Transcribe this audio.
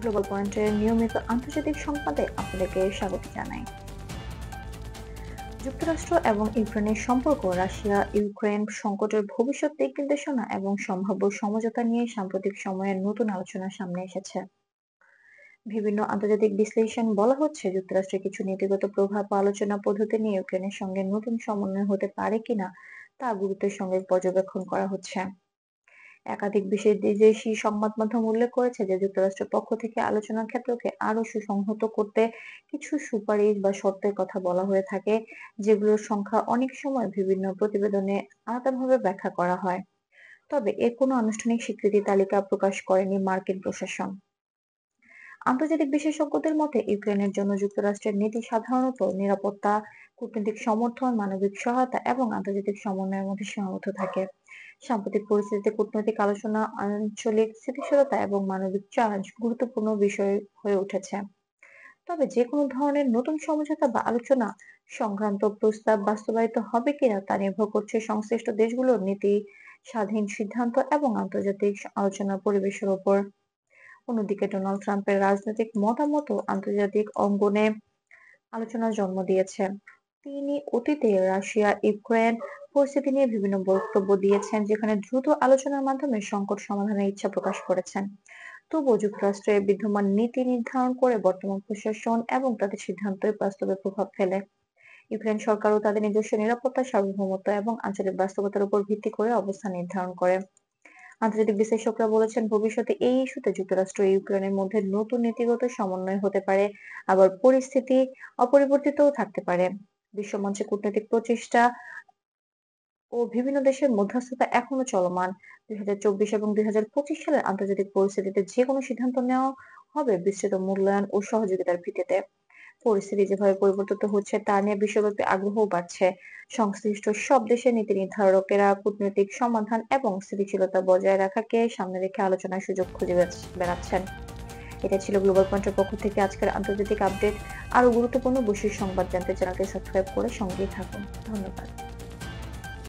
Global পয়েন্টের নিয়মিত আন্তর্জাতিক সংবাদে আপনাদেরকে স্বাগত জানাই। যুক্তরাষ্ট্র এবং ইউক্রেনের সম্পর্ক, রাশিয়া ইউক্রেন সংকটের ভবিষ্যৎ দিক নির্দেশনা এবং সম্ভাব্য সমঝোতা নিয়ে সাম্প্রতিক সময়ে নতুন আলোচনা সামনে এসেছে। বিভিন্ন আন্তর্জাতিক বিশ্লেষণ বলা হচ্ছে, যুক্তরাষ্ট্রের কিছু নীতিগত প্রভাব ও আলোচনা পদ্ধতি নিয়ে ইউক্রেনের সঙ্গে নতুন সমন্বয় হতে পারে কিনা তা গুরুত্বের সঙ্গে পর্যবেক্ষণ করা হচ্ছে। একাধিক বিদেশি সংবাদ মাধ্যম উল্লেখ করেছে যে যুক্তরাষ্ট্রের পক্ষ থেকে আলোচনার ক্ষেত্রকে আরো সুসংহত করতে কিছু সুপারিশ বা শর্তের কথা বলা হয়ে থাকে, যেগুলোর সংখ্যা অনেক সময় বিভিন্ন প্রতিবেদনে আলাদাভাবে ব্যাখ্যা করা হয়। তবে এর কোনো আনুষ্ঠানিক স্বীকৃতি তালিকা প্রকাশ করেনি মার্কিন প্রশাসন। আন্তর্জাতিক বিশেষজ্ঞদের মতে, ইউক্রেনের জন্য যুক্তরাষ্ট্রের নীতি সাধারণত নিরাপত্তা, কূটনৈতিক সমর্থন, মানবিক সহায়তা এবং আন্তর্জাতিক সমন্বয়ের মধ্যে সীমাবদ্ধ থাকে। সাম্প্রতিক পরিস্থিতিতে কূটনৈতিক আলোচনা, আঞ্চলিক স্থিতিশীলতা এবং মানবিক চ্যালেঞ্জ গুরুত্বপূর্ণ বিষয় হয়ে উঠেছে। তবে যে কোনো ধরনের নতুন সমঝোতা বা আলোচনা সংক্রান্ত প্রস্তাব বাস্তবায়িত হবে কিনা তা নির্ভর করছে সংশ্লিষ্ট দেশগুলোর নীতি, স্বাধীন সিদ্ধান্ত এবং আন্তর্জাতিক আলোচনার পরিবেশের উপর। অন্যদিকে ডোনাল্ড ট্রাম্পের রাজনৈতিক মতামতও আন্তর্জাতিক অঙ্গনে আলোচনার জন্ম দিয়েছে। তিনি অতীতে রাশিয়া ইউক্রেন পরিস্থিতি নিয়ে বিভিন্ন বক্তব্য দিয়েছেন, যেখানে দ্রুত আলোচনার মাধ্যমে সংকট সমাধানের ইচ্ছা প্রকাশ করেছেন। তবুও যুক্তরাষ্ট্রের বিদ্যমান নীতি নির্ধারণ করে বর্তমান প্রশাসন এবং তাদের সিদ্ধান্তই বাস্তবে প্রভাব ফেলে। ইউক্রেন সরকারও তাদের নিজস্ব নিরাপত্তা, সার্বভৌমত্ব এবং আঞ্চলিক বাস্তবতার উপর ভিত্তি করে অবস্থান নির্ধারণ করে। আন্তর্জাতিক বিশ্লেষকরা বলেছেন, ভবিষ্যতে এই ইস্যুতে যুক্তরাষ্ট্র ও ইউক্রেনের মধ্যে নতুন নীতিগত সমন্বয় হতে পারে, আবার পরিস্থিতি অপরিবর্তিতও থাকতে পারে। বিশ্বমঞ্চে কূটনৈতিক প্রচেষ্টা ও বিভিন্ন দেশের মধ্যস্থতা এখনো চলমান। 2024 এবং 2025 সালের আন্তর্জাতিক পরিস্থিতিতে যে কোনো সিদ্ধান্ত নেওয়া হবে বিস্তৃত মূল্যায়ন ও সহযোগিতার ভিত্তিতে। পরিস্থিতি যেভাবে পরিবর্তিত হচ্ছে তা নিয়ে বিশ্বব্যাপী আগ্রহও বাড়ছে। সংশ্লিষ্ট সব দেশের নীতি নির্ধারকেরা কূটনৈতিক সমাধান এবং স্থিতিশীলতা বজায় রাখাকে সামনে রেখে আলোচনার সুযোগ খুঁজে বেড়াচ্ছেন। এটা ছিল গ্লোবাল পয়েন্টের পক্ষ থেকে আজকের আন্তর্জাতিক আপডেট। আরো গুরুত্বপূর্ণ বৈশ্বিক সংবাদ জানতে চ্যানেলটি সাবস্ক্রাইব করে সঙ্গেই থাকুন। ধন্যবাদ।